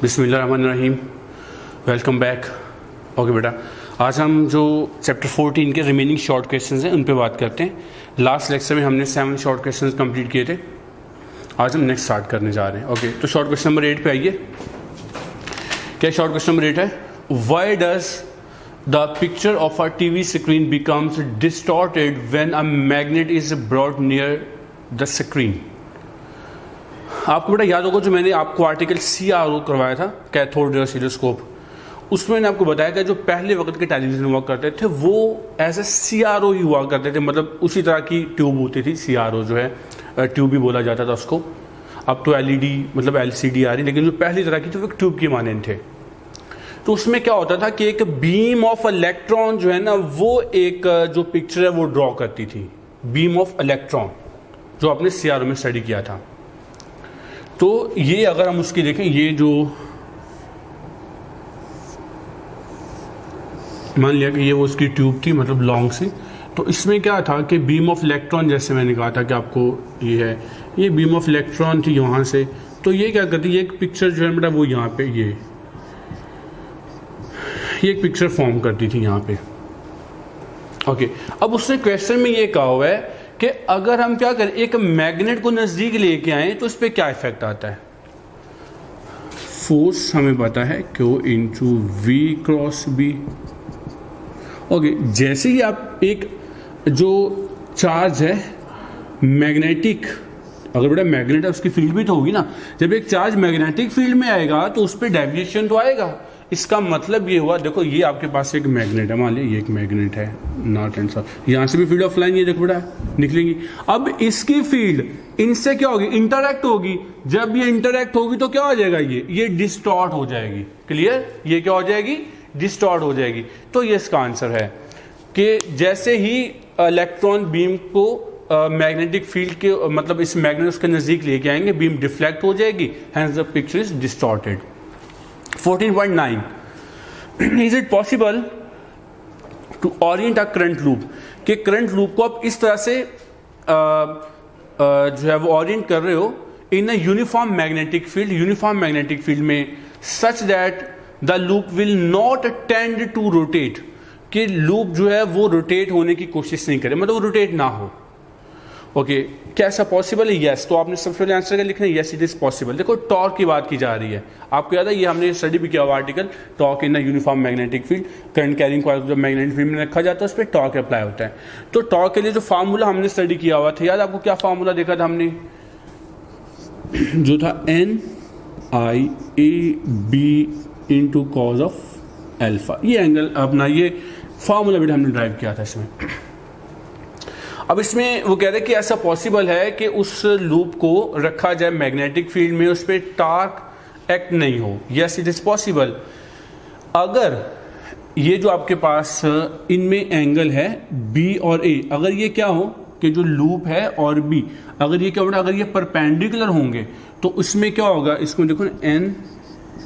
बिस्मिल्लाहिर्रहमानिर्रहीम। Welcome back. Okay बेटा, आज हम जो चैप्टर 14 के रिमेनिंग शॉर्ट क्वेश्चंस हैं उन पे बात करते हैं। लास्ट लेक्चर में हमने 7 शॉर्ट क्वेश्चंस कंप्लीट किए थे। आज हम नेक्स्ट स्टार्ट करने जा रहे हैं। ओके, तो शॉर्ट क्वेश्चन नंबर 8 पे आइए। क्या शॉर्ट क्वेश्चन नंबर 8 है? Why does the picture of a TV screen becomes distorted when a magnet is brought near the screen? आपको बेटा याद होगा जो मैंने आपको आर्टिकल CRO करवाया था, कैथोड रे ऑसिलोस्कोप, उसमें मैंने आपको बताया कि जो पहले वक्त के टेलीविजन हुआ करते थे वो एज ए CRO ही हुआ करते थे, मतलब उसी तरह की ट्यूब होती थी। CRO जो है ट्यूब भी बोला जाता था उसको। अब तो LED मतलब LCD आ रही, लेकिन जो पहली तरह की थी वो ट्यूब के मानंद थे। तो उसमें क्या होता था कि एक बीम ऑफ इलेक्ट्रॉन जो है ना, वो एक जो पिक्चर है वो ड्रॉ करती थी। बीम ऑफ इलेक्ट्रॉन जो आपने CRO में स्टडी किया था। तो ये अगर हम उसकी देखें, ये जो मान लिया कि ये वो उसकी ट्यूब थी, मतलब लॉन्ग सी, तो इसमें क्या था कि बीम ऑफ इलेक्ट्रॉन, जैसे मैंने कहा था कि आपको ये है, ये बीम ऑफ इलेक्ट्रॉन थी यहाँ से। तो ये क्या करती है, एक पिक्चर जो है बेटा वो यहाँ पे ये एक पिक्चर फॉर्म करती थी यहाँ पे। ओके, अब उसने क्वेश्चन में ये कहा हुआ है कि अगर हम क्या करें, एक मैग्नेट को नजदीक लेके आए तो इस पे क्या इफेक्ट आता है। फोर्स हमें पता है Q into V cross B। Okay, जैसे ही आप एक जो चार्ज है मैग्नेटिक, अगर बेटा मैग्नेट है उसकी फील्ड भी तो होगी ना। जब एक चार्ज मैग्नेटिक फील्ड में आएगा तो उस पर डेविएशन तो आएगा। इसका मतलब ये हुआ, देखो ये आपके पास एक मैग्नेट है, मान लिया ये एक मैग्नेट है, नॉट एंड सब, यहाँ से भी फील्ड ऑफ लाइन ये देखो बेटा निकलेंगी। अब इसकी फील्ड इनसे क्या होगी, इंटरैक्ट होगी। जब ये इंटरैक्ट होगी तो क्या हो जाएगा, ये डिस्टॉर्ट हो जाएगी। क्लियर? ये क्या हो जाएगी, डिस्टॉर्ट हो जाएगी। तो ये इसका आंसर है कि जैसे ही इलेक्ट्रॉन बीम को मैग्नेटिक फील्ड के मतलब इस मैग्नेट उसके नजदीक लेके आएंगे, बीम डिफ्लेक्ट हो जाएगी, hence the picture is distorted. 14.9 is it possible to orient a current loop, कि करंट लूप को आप इस तरह से जो है वो ओरिएंट कर रहे हो in a uniform magnetic field, uniform magnetic field में, such that the loop will not tend to rotate, कि लूप जो है वो रोटेट होने की कोशिश नहीं करे, मतलब वो रोटेट ना हो। ओके, क्या ऐसा पॉसिबल है? यस। तो आपने सबसे पहले आंसर क्या लिखना है, यस इट इज पॉसिबल। देखो टॉर्क की बात की जा रही है, आपको याद है ये हमने स्टडी भी किया हुआ article, torque in a uniform magnetic field. Current carrying coil जब मैग्नेटिक फील्ड में रखा जाता है उस पर टॉर्क अप्लाई होता है। तो टॉर्क के लिए जो फार्मूला हमने स्टडी किया हुआ था, याद आपको क्या फार्मूला देखा था हमने, जो था NIAB into cos of alpha. ये एंगल अपना ये फार्मूला भी हमने ड्राइव किया था इसमें। अब इसमें वो कह रहे हैं कि ऐसा पॉसिबल है कि उस लूप को रखा जाए मैग्नेटिक फील्ड में, उस पर टॉर्क एक्ट नहीं हो। Yes it is possible. अगर ये जो आपके पास इनमें एंगल है B और A, अगर ये क्या हो कि जो लूप है और B, अगर ये क्या होगा, अगर ये परपेंडिकुलर होंगे तो उसमें क्या होगा, इसको देखो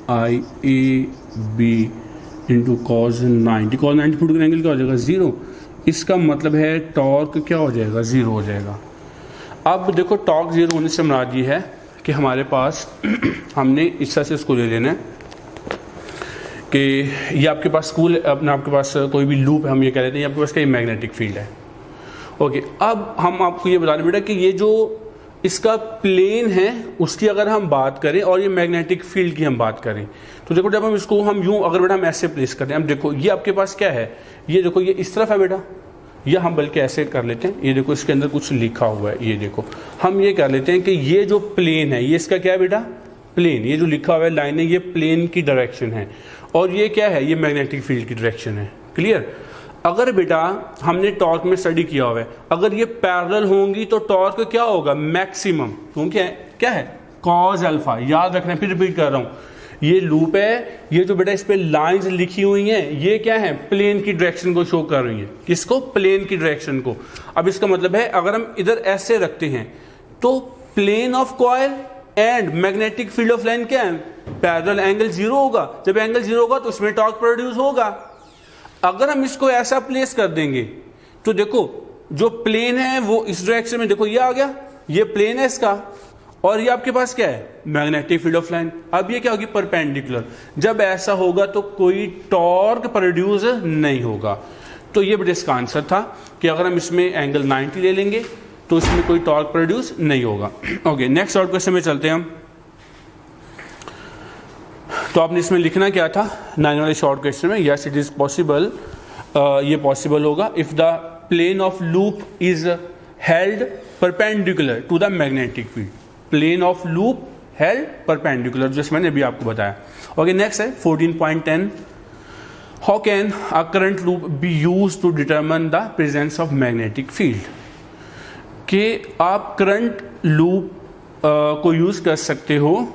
NIAB into cos 90, cause 90 foot का एंगल क्या हो जाएगा, 0। इसका मतलब है टॉर्क क्या हो जाएगा, 0 हो जाएगा। अब देखो टॉर्क 0 होने से मुराद ये है कि हमारे पास हमने इस तरह से इसको ले लेना है कि ये आपके पास आपके पास कोई भी लूप है, हम ये कह रहे थे आपके पास कहीं मैग्नेटिक फील्ड है। ओके, अब हम आपको ये बता रहे बेटा कि ये जो इसका प्लेन है उसकी अगर हम बात करें और ये मैग्नेटिक फील्ड की हम बात करें, तो देखो जब हम इसको हम यूं अगर बेटा हम ऐसे प्लेस करते हैं, अब देखो ये आपके पास क्या है, ये देखो ये इस तरफ है बेटा, ये हम बल्कि ऐसे कर लेते हैं, ये देखो इसके अंदर कुछ लिखा हुआ है, ये देखो हम ये कर लेते हैं कि ये जो प्लेन है ये इसका क्या है बेटा, प्लेन। ये जो लिखा हुआ है लाइन है ये प्लेन की डायरेक्शन है, और ये क्या है, ये मैग्नेटिक फील्ड की डायरेक्शन है। क्लियर? अगर बेटा हमने टॉर्क में स्टडी किया हुआ है, अगर ये पैरेलल होंगी तो टॉर्क क्या होगा, मैक्सिमम। क्योंकि क्या है, कॉज अल्फा। याद रखना, फिर रिपीट कर रहा हूं, ये लूप है, ये जो बेटा इस पे लाइंस लिखी हुई हैं ये क्या है, प्लेन की डायरेक्शन को शो कर रही है। किसको, प्लेन की डायरेक्शन को। अब इसका मतलब है अगर हम इधर ऐसे रखते हैं तो plane of coil and magnetic field of line क्या है, पैरेलल, एंगल 0 होगा। जब एंगल 0 होगा तो उसमें टॉर्क प्रोड्यूस होगा। अगर हम इसको ऐसा प्लेस कर देंगे तो देखो जो प्लेन है वो इस डायरेक्शन में, देखो ये आ गया, ये प्लेन है इसका, और ये आपके पास क्या है, मैग्नेटिक फील्ड ऑफ लाइन। अब ये क्या होगी, परपेंडिकुलर। जब ऐसा होगा तो कोई टॉर्क प्रोड्यूस नहीं होगा। तो ये बेटा इसका आंसर था कि अगर हम इसमें एंगल 90 ले लेंगे तो इसमें कोई टॉर्क प्रोड्यूस नहीं होगा। ओके, नेक्स्ट शॉर्ट क्वेश्चन में चलते हैं हम। तो आपने इसमें लिखना क्या था 9 वाले शॉर्ट क्वेश्चन में, यस इट इज पॉसिबल, ये पॉसिबल होगा if the plane of loop is held perpendicular to the magnetic field. Plane of loop held perpendicular, जैसे मैंने अभी आपको बताया। ओके, नेक्स्ट है 14.10, how can a current loop be use to determine the presence of magnetic field. कि आप current loop को use कर सकते हो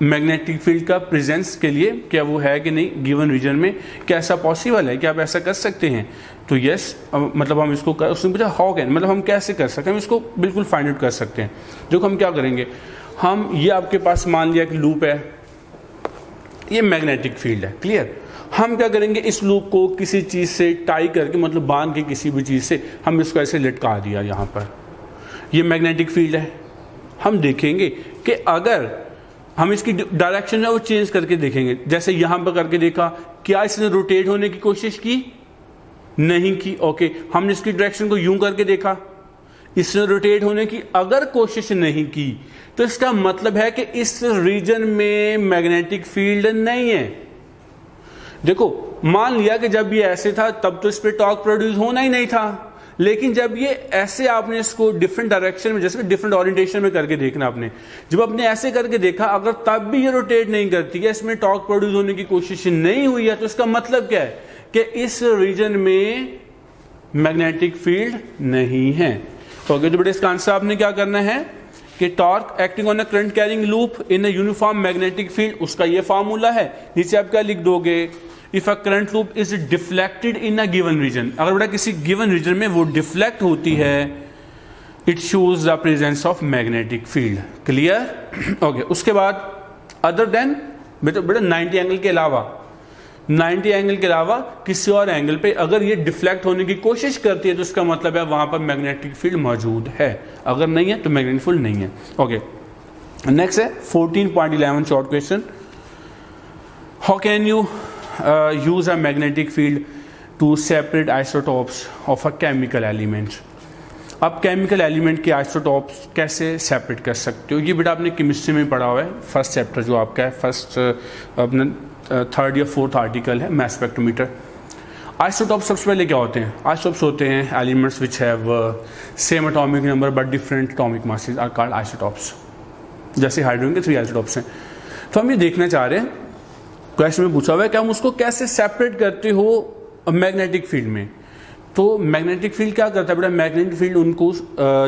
मैग्नेटिक फील्ड का प्रेजेंस के लिए, क्या वो है कि नहीं गिवन रीजन में, क्या ऐसा पॉसिबल है, क्या आप ऐसा कर सकते हैं। तो यस, मतलब हम इसको उसने पूछा हाउ कैन, मतलब हम कैसे कर सकते हैं, हम इसको बिल्कुल फाइंड आउट कर सकते हैं। देखो हम क्या करेंगे, हम ये आपके पास मान लिया कि लूप है, ये मैग्नेटिक फील्ड है, क्लियर। हम क्या करेंगे, इस लूप को किसी चीज से टाई करके, मतलब बांध के किसी भी चीज से हम इसको ऐसे लटका दिया यहाँ पर, ये मैग्नेटिक फील्ड है। हम देखेंगे कि अगर हम इसकी डायरेक्शन है वो चेंज करके देखेंगे, जैसे यहां पर करके देखा, क्या इसने रोटेट होने की कोशिश की, नहीं की। ओके, हमने इसकी डायरेक्शन को यूं करके देखा, इसने रोटेट होने की अगर कोशिश नहीं की तो इसका मतलब है कि इस रीजन में मैग्नेटिक फील्ड नहीं है। देखो मान लिया कि जब ये ऐसे था तब तो इस पर टॉर्क प्रोड्यूस होना ही नहीं था, लेकिन जब ये ऐसे आपने इसको डिफरेंट डायरेक्शन में, जैसे डिफरेंट ओरिएंटेशन में करके देखना आपने, जब आपने ऐसे करके देखा अगर तब भी ये रोटेट नहीं करती है, इसमें टॉर्क प्रोड्यूस होने की कोशिश नहीं हुई है, तो इसका मतलब क्या है कि इस रीजन में मैग्नेटिक फील्ड नहीं है। तो अगर तो बेटा इसका आंसर आपने क्या करना है कि torque acting on a current carrying loop in a uniform magnetic field, उसका ये फार्मूला है। नीचे आप क्या लिख दोगे, if a current loop is deflected in a given region, अगर बेटा किसी गिवन रीजन में वो डिफ्लेक्ट होती है, it shows the presence of magnetic field, clear. Okay, उसके बाद अदर देन बेटा 90 एंगल के अलावा, 90 एंगल के अलावा किसी और एंगल पे अगर ये डिफ्लेक्ट होने की कोशिश करती है तो इसका मतलब है वहां पर मैग्नेटिक फील्ड मौजूद है, अगर नहीं है तो मैग्नेटिक फील्ड नहीं है। ओके, नेक्स्ट है 14.11 short question, how can you use a magnetic field to separate isotopes of a chemical element। अब केमिकल एलिमेंट के आइसोटॉप्स कैसे सेपरेट कर सकते हो, ये बेटा आपने केमिस्ट्री में पढ़ा हुआ है, फर्स्ट चैप्टर जो आपका है, फर्स्ट अपना 3rd या 4th आर्टिकल है मास स्पेक्ट्रोमीटर। आइसोटॉप्स सबसे पहले क्या होते हैं, आइसोटॉप्स होते हैं elements which have same atomic number but different atomic masses are called isotopes. जैसे हाइड्रोजन के 3 आइसोटॉप्स हैं। तो हम ये देखना चाह रहे हैं, क्वेश्चन में पूछा हुआ है कि हम उसको कैसे सेपरेट करते हो मैग्नेटिक फील्ड में। तो मैग्नेटिक फील्ड क्या करता है बेटा, मैग्नेटिक फील्ड उनको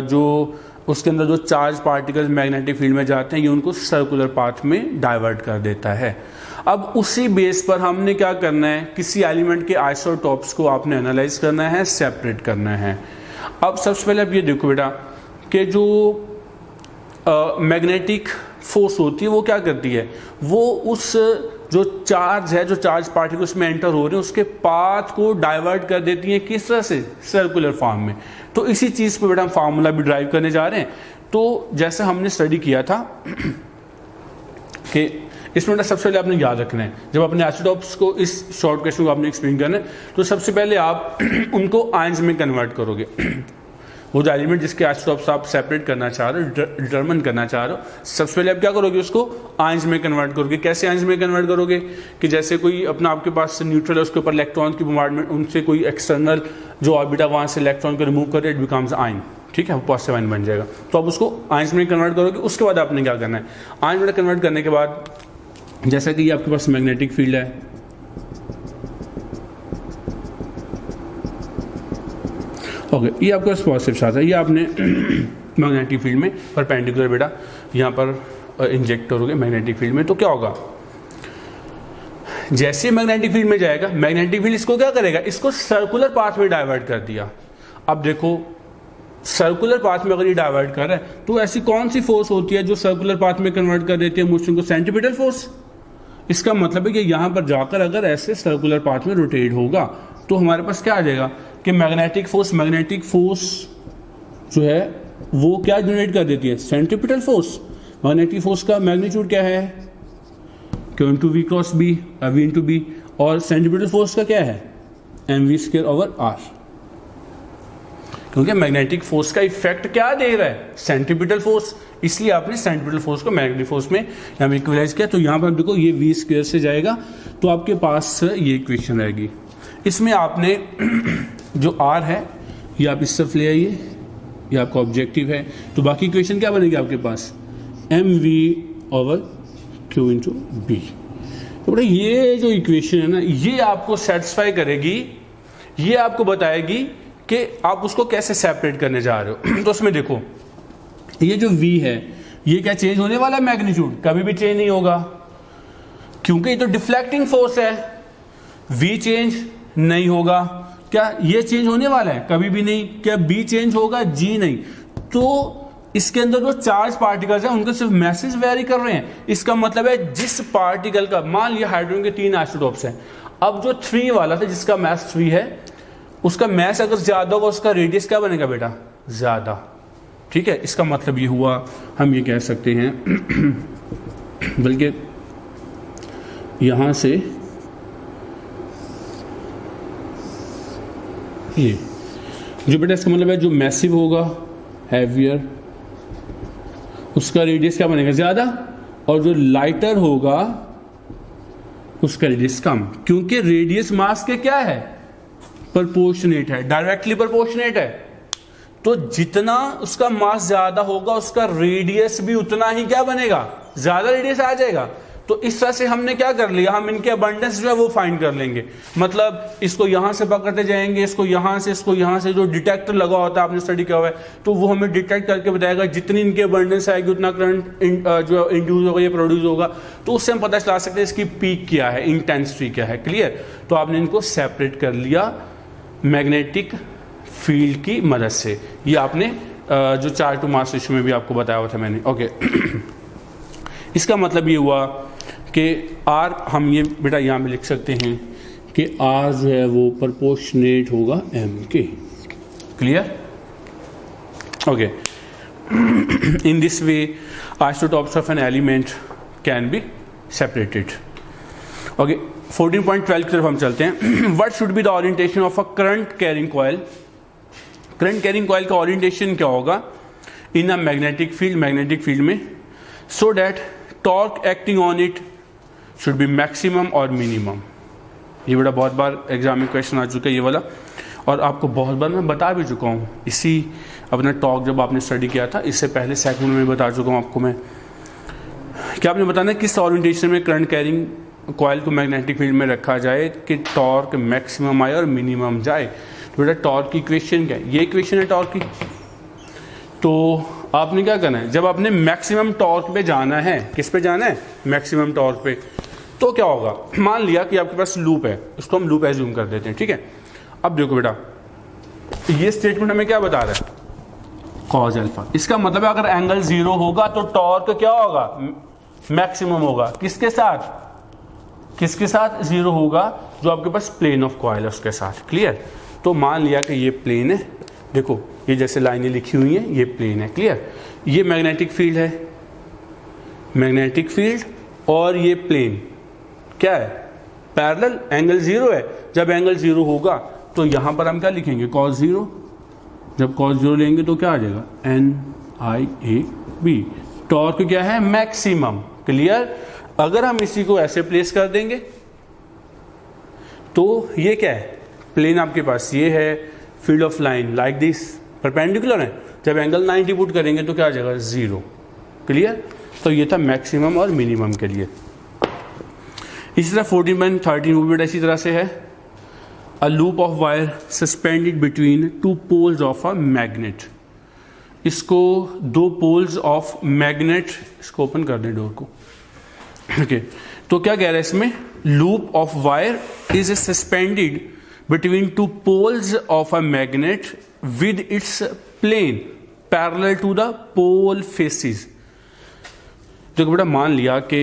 जो उसके अंदर जो चार्ज पार्टिकल्स मैग्नेटिक फील्ड में जाते हैं ये उनको सर्कुलर पाथ में डाइवर्ट कर देता है। अब उसी बेस पर हमने क्या करना है, किसी एलिमेंट के आइसोटॉप्स को आपने एनालाइज करना है, सेपरेट करना है। अब सबसे पहले आप ये देखो बेटा कि जो मैग्नेटिक फोर्स होती है वो क्या करती है, वो उस जो चार्ज है, जो चार्ज पार्टिकल उसमें एंटर हो रहे हैं उसके पाथ को डाइवर्ट कर देती है, किस तरह से, सर्कुलर फॉर्म में। तो इसी चीज पे बेटा हम फार्मूला भी ड्राइव करने जा रहे हैं। तो जैसा हमने स्टडी किया था कि इसमें सबसे पहले आपने याद रखना है, जब अपने आइसोटॉप्स को इस शॉर्ट क्वेश्चन को आपने एक्सप्लेन करना है तो सबसे पहले आप उनको आयंस में कन्वर्ट करोगे। वो जो एलिमेंट जिसके आइसोटॉप्स आप सेपरेट करना चाह रहे हो, डिटरमिन करना चाह रहे हो, सबसे पहले आप क्या करोगे, उसको आयंस में कन्वर्ट करोगे। कैसे आयंस में कन्वर्ट करोगे कि जैसे कोई अपना आपके पास न्यूट्रल है, उसके ऊपर इलेक्ट्रॉन की बोmbardment, उनसे कोई एक्सटर्नल जो ऑर्बिटा वहां से इलेक्ट्रॉन को रिमूव करे, इट बिकम्स आयन, ठीक है, वो पॉजिटिव आयन बन जाएगा। तो आप उसको आयंस में कन्वर्ट करोगे। उसके बाद आपने क्या करना है, आयंस में कन्वर्ट करने के बाद जैसा कि ये आपके पास मैग्नेटिक फील्ड है, ओके, ये आपके पास पॉजिटिव चार्ज है, ये आपने मैग्नेटिक फील्ड में परपेंडिकुलर बेटा यहाँ पर इंजेक्ट करोगे मैग्नेटिक फील्ड में। तो क्या होगा, जैसे मैग्नेटिक फील्ड में जाएगा, मैग्नेटिक फील्ड इसको क्या करेगा, इसको सर्कुलर पाथ में डाइवर्ट कर दिया। अब देखो सर्कुलर पाथ में अगर ये डाइवर्ट कर रहा है तो ऐसी कौन सी फोर्स होती है जो सर्कुलर पाथ में कन्वर्ट कर देती है मोशन को, सेंट्रीपिटल फोर्स। इसका मतलब है कि यहां पर जाकर अगर ऐसे सर्कुलर पाथ में रोटेट होगा तो हमारे पास क्या आ जाएगा कि मैग्नेटिक फोर्स जो है वो क्या जनरेट कर देती है, सेंट्रीपिटल फोर्स। मैग्नेटिक फोर्स का मैग्नीट्यूड क्या है, Q into V cross B, V into B, और सेंट्रीपिटल फोर्स का क्या है, mv² ओवर r, क्योंकि मैग्नेटिक फोर्स का इफेक्ट क्या दे रहा है, सेंट्रीपिटल फोर्स, इसलिए आपने सेंट्रीपिटल फोर्स को मैग्नेटिक फोर्स में यहाँ पे इक्वलाइज किया। तो यहाँ पर देखो ये v² से जाएगा तो आपके पास ये इक्वेशन रहेगी। इसमें आपने जो r है ये आप इस तरफ ले आइए, ये आपका ऑब्जेक्टिव है, तो बाकी इक्वेशन क्या बनेगी आपके पास, mv over q into B. तो बेटा ये जो इक्वेशन है ना, ये आपको सेटिस्फाई करेगी, ये आपको बताएगी कि आप उसको कैसे सेपरेट करने जा रहे हो। तो उसमें देखो ये जो v है ये क्या चेंज होने वाला है, मैग्नीट्यूड कभी भी चेंज नहीं होगा, क्योंकि ये तो डिफ्लेक्टिंग फोर्स है, v चेंज नहीं होगा। क्या ये चेंज होने वाला है, कभी भी नहीं। क्या b चेंज होगा, g नहीं। तो इसके अंदर जो चार्ज पार्टिकल्स हैं उनके सिर्फ मैसेज वेरी कर रहे हैं। इसका मतलब है जिस पार्टिकल का, मान लिया हाइड्रोजन के 3 आइसोटोप्स हैं, अब जो 3 वाला था जिसका मैस 3 है, उसका मैस अगर ज्यादा होगा उसका रेडियस क्या बनेगा बेटा, ज्यादा। ठीक है, इसका मतलब ये हुआ, हम ये कह सकते हैं बल्कि यहां से ये जो बेटा, इसका मतलब है जो मैसिव होगा, हैवियर, उसका रेडियस क्या बनेगा, ज्यादा, और जो लाइटर होगा उसका रेडियस कम, क्योंकि रेडियस मास के क्या है, प्रोपोर्शनेट है, डायरेक्टली प्रोपोर्शनेट है। तो जितना उसका मास ज्यादा होगा उसका रेडियस भी उतना ही क्या बनेगा, ज्यादा रेडियस आ जाएगा। तो इस तरह से हमने क्या कर लिया, हम इनके अबंडेंस जो है वो फाइंड कर लेंगे। मतलब इसको यहां से पकड़ते जाएंगे, इसको यहां से, जो डिटेक्टर लगा होता है आपने स्टडी किया हुआ है, तो वो हमें डिटेक्ट करके बताएगा जितनी इनके अबंडेंस आएगी उतना करंट जो इंड्यूस होगा, ये प्रोड्यूस होगा। तो उससे हम पता चला सकते हैं इसकी पीक क्या है, इंटेंसिटी क्या है। क्लियर। तो आपने इनको सेपरेट कर लिया मैग्नेटिक फील्ड की मदद से। ये आपने जो 4 टू मास रेशियो में भी आपको बताया हुआ था मैंने। ओके इसका मतलब ये हुआ कि R, हम ये बेटा यहाँ पे लिख सकते हैं कि R जो है वो प्रोपोर्शनेट होगा M के। Clear. Okay, in this way isotopes of an element can be separated. Okay, 14.12 की तरफ हम चलते हैं। What should be the orientation of a current carrying coil. Current carrying coil का ओरिएंटेशन क्या होगा इन अ मैग्नेटिक फील्ड में, so that torque acting on it should B maximum और मिनिमम। ये बड़ा बहुत बार एग्जाम में क्वेश्चन आ चुका है ये वाला, और आपको बहुत बार मैं बता भी चुका हूँ। इसी अपना टॉक जब आपने स्टडी किया था, इससे पहले सेकंड में बता चुका हूँ आपको मैं। क्या आपने बताना है किस ओरिएंटेशन में करंट कैरिंग कॉइल को मैग्नेटिक फील्ड में रखा जाए कि टॉर्क मैक्सिमम आए और मिनिमम जाए। तो बेटा टॉर्क की इक्वेशन क्या है, ये इक्वेशन है टॉर्क की। तो आपने क्या करना है, जब आपने मैक्सिमम टॉर्क पे जाना है, किस पे जाना है, मैक्सिमम टॉर्क पे, तो क्या होगा, मान लिया कि आपके पास लूप है, इसको हम लूप एज्यूम कर देते हैं। ठीक है, अब देखो बेटा ये स्टेटमेंट हमें क्या बता रहा है, कॉज अल्फा। इसका मतलब है अगर एंगल 0 होगा तो टॉर्क क्या होगा, मैक्सिमम होगा। किसके साथ 0 होगा, जो आपके पास प्लेन ऑफ कॉइल है उसके साथ। क्लियर। तो मान लिया कि ये प्लेन है, देखो ये जैसे लाइनें लिखी हुई हैं, ये प्लेन है। क्लियर। ये मैग्नेटिक फील्ड है, मैग्नेटिक फील्ड, और ये प्लेन क्या है, पैरेलल, एंगल 0 है। जब एंगल 0 होगा तो यहां पर हम क्या लिखेंगे, cos 0। जब cos 0 लेंगे तो क्या आ जाएगा, NIAB। टॉर्क क्या है, मैक्सिमम। क्लियर। अगर हम इसी को ऐसे प्लेस कर देंगे तो ये क्या है, प्लेन आपके पास ये है, field of line like this perpendicular है। जब एंगल 90 पुट करेंगे तो क्या आ जाएगा, 0। क्लियर। तो ये था मैक्सिमम और मिनिमम के लिए। इसी तरह 14.13 वो भी इसी तरह से है, a loop of wire suspended between 2 poles of a magnet. इसको 2 पोल्स ऑफ मैग्नेट, इसको ओपन कर दें डोर को। ओके, तो क्या कह रहा है इसमें, loop of wire is suspended between 2 poles of a magnet with its plane parallel to the pole faces। देखो बेटा मान लिया कि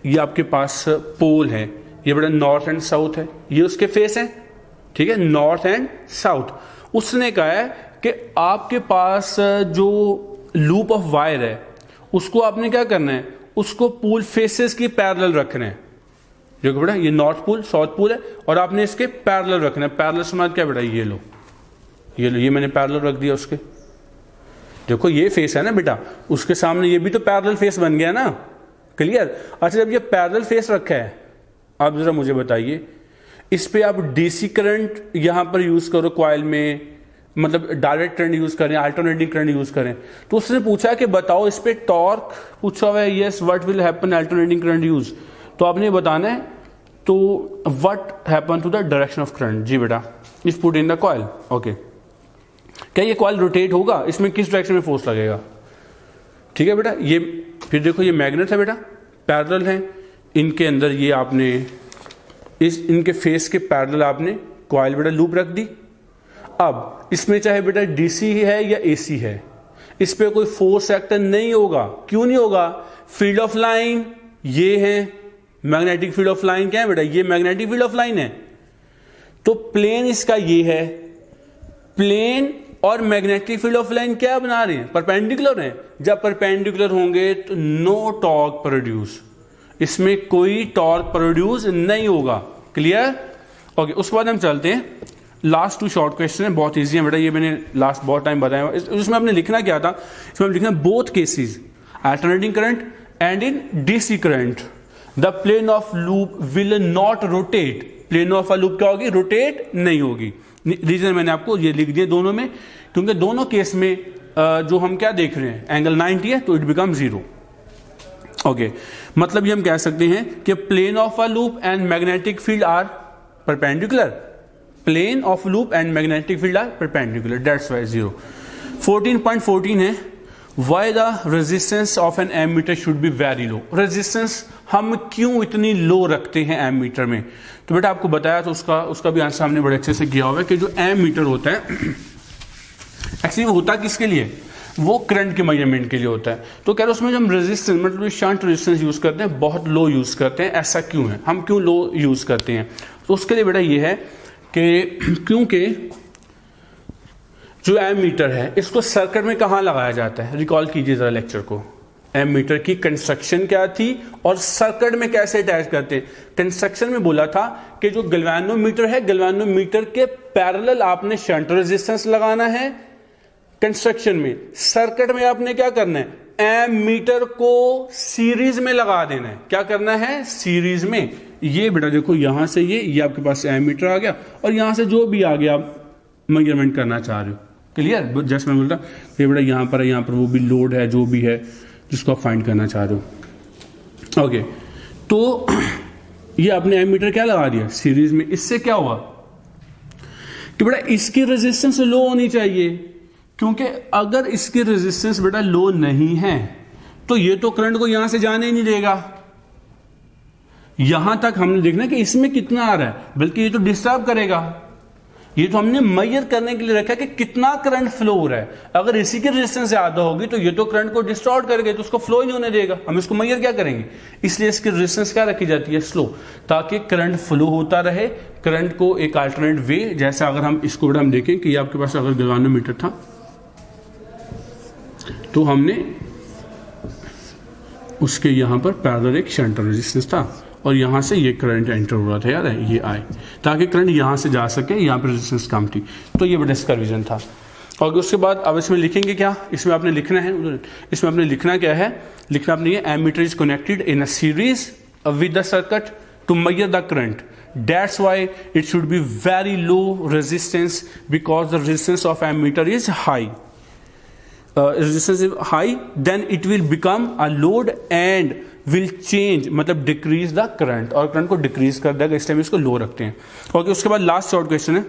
ये आपके पास पोल है, ये बेटा नॉर्थ एंड साउथ है, ये उसके फेस है। ठीक है, नॉर्थ एंड साउथ। उसने कहा है कि आपके पास जो लूप ऑफ वायर है उसको आपने क्या करना है, उसको पोल फेसेस की पैरेलल रखना है। देखो बेटा ये नॉर्थ पोल साउथ पोल है और आपने इसके पैरेलल रखना है। पैरेलल से मतलब क्या बेटा, ये लो ये मैंने पैरेलल रख दिया उसके। देखो ये फेस है ना बेटा, उसके सामने ये भी तो पैरेलल फेस बन गया ना, क्लियर। अच्छा जब ये पैरेलल फेस रखा है, आप जरा मुझे बताइए, इस पे आप डीसी करंट यहां पर यूज करो कॉइल में, मतलब डायरेक्ट करंट यूज करें, अल्टरनेटिंग करंट यूज करें, तो उसने पूछा कि बताओ इस पे टॉर्क पूछा हुआ है, yes what will happen alternating current use, तो आपने बताना है तो what happen to the direction of current. जी बेटा, if put in the coil, okay. क्या ये कॉइल रोटेट होगा, इसमें किस डायरेक्शन में फोर्स लगेगा, ठीक है बेटा। ये फिर देखो ये मैग्नेट है बेटा, पैरेलल है, इनके अंदर ये आपने इनके फेस के पैरेलल आपने कॉइल बेटा लूप रख दी। अब इसमें चाहे बेटा डीसी है या एसी है, इस पे कोई फोर्स एक्ट नहीं होगा। क्यों नहीं होगा, फील्ड ऑफ लाइन ये है, मैग्नेटिक फील्ड ऑफ लाइन क्या है बेटा, ये मैग्नेटिक फील्ड ऑफ लाइन है। तो प्लेन इसका ये है, प्लेन और मैग्नेटिक फील्ड ऑफ लाइन क्या बना रहे हैं, परपेंडिकुलर हैं। जब परपेंडिकुलर होंगे तो नो टॉर्क प्रोड्यूस, इसमें कोई टॉर्क प्रोड्यूस नहीं होगा, क्लियर, ओके। उसके बाद हम चलते हैं, लास्ट 2 शॉर्ट क्वेश्चन है, बहुत इजी है बेटा, ये मैंने लास्ट बहुत टाइम बताया। इसमें आपने लिखना क्या था, इसमें लिखना both cases, alternating current and in DC current the plane of loop will not rotate. Plane of a loop क्या होगी, रोटेट नहीं होगी। रीजन मैंने आपको ये लिख दिया दोनों में, क्योंकि दोनों केस में जो हम क्या देख रहे हैं, एंगल 90 है तो इट बिकम 0, ओके। मतलब ये हम कह सकते हैं कि plane of a loop and magnetic field are perpendicular, plane of loop and magnetic field are perpendicular, that's why 0। 14.14 है, why the resistance of an ammeter should be very low. Resistance हम क्यों इतनी लो रखते हैं एमीटर में, तो बेटा आपको बताया तो उसका भी आंसर हमने बड़े अच्छे से किया हुआ है कि जो एमीटर होता है एक्चुअली वो होता किसके लिए, वो करंट के मेजरमेंट के लिए होता है। तो कह रहे उसमें जो हम रेजिस्टेंस मतलब शंट रेजिस्टेंस यूज करते हैं बहुत लो यूज करते हैं, ऐसा क्यों है, हम क्यों लो यूज करते हैं, तो उसके लिए बेटा ये है कि क्योंकि जो एमीटर है इसको सर्किट में कहां लगाया जाता है, रिकॉल कीजिए जरा लेक्चर को, एमीटर की कंस्ट्रक्शन क्या थी और सर्किट में कैसे अटैच करते हैं। कंस्ट्रक्शन में बोला था कि जो गैल्वेनोमीटर है, गैल्वेनोमीटर के पैरेलल आपने शंट रेजिस्टेंस लगाना है कंस्ट्रक्शन में। सर्किट में आपने क्या करना है, एमीटर को सीरीज में लगा देना है। क्या करना है, सीरीज में। ये बेटा देखो यहां से ये आपके पास एमीटर आ गया और यहां से जो भी आ गया आप मेजरमेंट करना चाह रहे हो, क्लियर। जैसे मैं बोलता ये बेटा यहां पर वो भी लोड है जो भी है जिसको आप फाइंड करना चाह रहे हो, ओके। तो ये आपने एमीटर क्या लगा दिया, सीरीज में। इससे क्या हुआ कि बेटा इसकी रेजिस्टेंस लो होनी चाहिए, क्योंकि अगर इसकी रेजिस्टेंस बेटा लो नहीं है तो ये तो करंट को यहां से जाने ही नहीं देगा। यहां तक हमने देखना कि इसमें कितना आ रहा है, बल्कि ये तो डिस्टर्ब करेगा। ये तो हमने मेजर करने के लिए रखा है कि कितना करंट फ्लो हो रहा है। अगर इसी की रेजिस्टेंस ज्यादा होगी तो ये तो करंट को डिस्टॉर्ट करेगा, तो उसको फ्लो ही नहीं होने देगा। हम इसको मेजर क्या करेंगे, इसलिए इसकी रेजिस्टेंस क्या रखी जाती है, स्लो, ताकि करंट फ्लो होता रहे। करंट को एक अल्टरनेट वे, जैसे अगर हम इसको हम देखें कि आपके पास अगर गैल्वेनोमीटर था तो हमने उसके यहां पर पैरेलल एक शंट रेजिस्टेंस था और यहां से ये करंट एंटर हो रहा था, याद है, ये आए, ताकि करंट यहां से जा सके, यहां पर रेजिस्टेंस कम थी। तो ये बड़ा इसका रीजन था। और उसके बाद अब इसमें लिखेंगे क्या, इसमें आपने लिखना है, इसमें आपने लिखना क्या है, लिखना आपने ये ammeter is connected in a series with the circuit to measure the current, that's why it should be very low resistance because the resistance of ammeter is high. resistance is high, then it will become a load and will change, मतलब decrease the current, और current को decrease कर देगा, इसलिए हम इसको लो रखते हैं। ओके, उसके बाद लास्ट शॉर्ट क्वेश्चन है,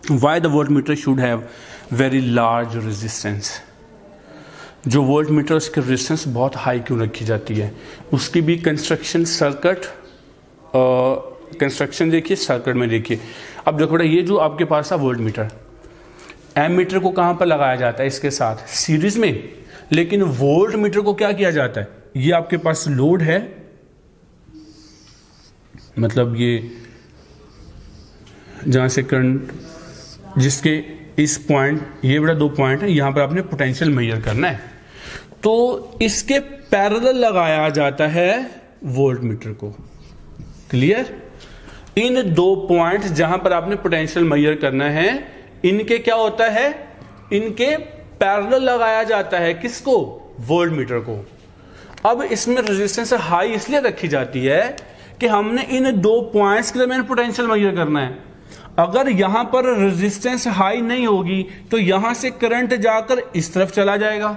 why the voltmeter should have very large resistance. जो वोल्टमीटर उसकी रेजिस्टेंस बहुत हाई क्यों रखी जाती है, उसकी भी कंस्ट्रक्शन सर्किट, कंस्ट्रक्शन देखिए, सर्किट में देखिए। अब देखो ये जो आपके पास है वोल्टमीटर, एमीटर को कहां पर लगाया जाता है, इसके साथ सीरीज में। लेकिन वोल्ट मीटर को क्या किया जाता है, ये आपके पास लोड है, मतलब ये जहां से करंट, जिसके इस पॉइंट, ये बड़ा 2 पॉइंट है, यहां पर आपने पोटेंशियल मेजर करना है। तो इसके पैरेलल लगाया जाता है वोल्ट मीटर को। क्लियर? इन दो पॉइंट जहां पर आपने पोटेंशियल मेजर करना है, इनके क्या होता है, इनके पैरेलल लगाया जाता है किसको, वोल्ट मीटर को। अब इसमें रेजिस्टेंस हाई इसलिए रखी जाती है कि हमने इन दो पॉइंट्स के दरमियान पोटेंशियल मेजर करना है। अगर यहां पर रेजिस्टेंस हाई नहीं होगी तो यहां से करंट जाकर इस तरफ चला जाएगा,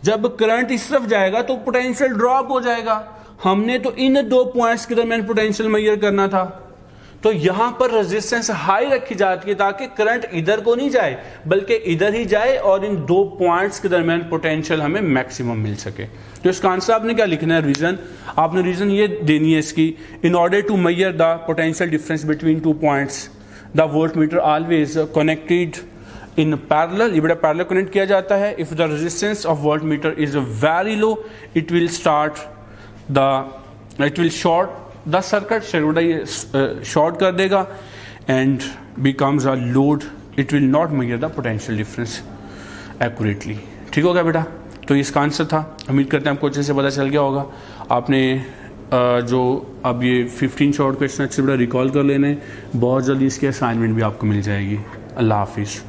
जब करंट इस तरफ जाएगा तो पोटेंशियल ड्रॉप हो जाएगा। हमने तो इन दो पॉइंट्स के दरमियान पोटेंशियल मेजर करना था, तो यहां पर रेजिस्टेंस हाई रखी जाती है ताकि करंट इधर को नहीं जाए बल्कि इधर ही जाए और इन दो पॉइंट्स के दरमियान पोटेंशियल हमें मैक्सिमम मिल सके। तो इसका आंसर आपने क्या लिखना है, रीजन। आपने रीजन ये देनी है इसकी, in order to measure the potential difference between two points the voltmeter always connected in parallel. ये बेटा पैरेलल कनेक्ट किया जाता है। If the resistance of voltmeter is very low it will short the circuit, short कर देगा and becomes a load, it will not measure the potential difference accurately. ठीक हो गया बेटा? तो इसका आंसर था। उम्मीद करते हैं आपको अच्छे से पता चल गया होगा। आपने जो अब ये 15 शॉर्ट क्वेश्चन अच्छे बड़ा रिकॉल कर लेने, बहुत जल्दी इसकी असाइनमेंट भी आपको मिल जाएगी। अल्लाह हाफिज़।